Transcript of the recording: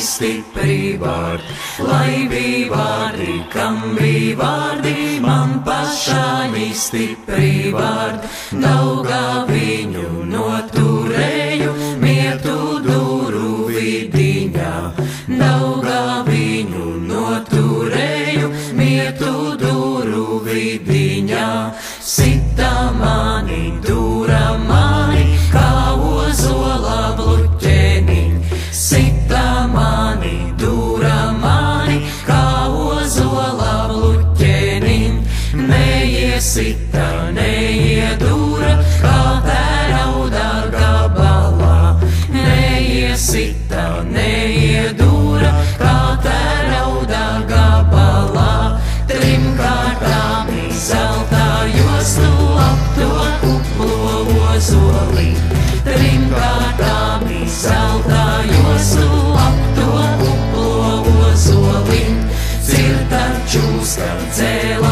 stipri vārdi, lai bija vārdi, kam bija vārdi, man pašām stipri vārdi, daugā viņu noturēju, mietu duru vidiņā, daugā viņu noturēju, mietu duru vidiņā, sita mani, dura mani, kā ozola bluķeniņ, sita mani, dura mani, kā ozola bluķeniņ, neiesita, neiedura, kā tērauda gabalā, neiesita, neiedura, kā tērauda gabalā, trim kārtām zeltā jostu ap to kuplo ozoli, trim kārtām zeltā jostu ap to kuplo ozoli, cirta čūska dzēla.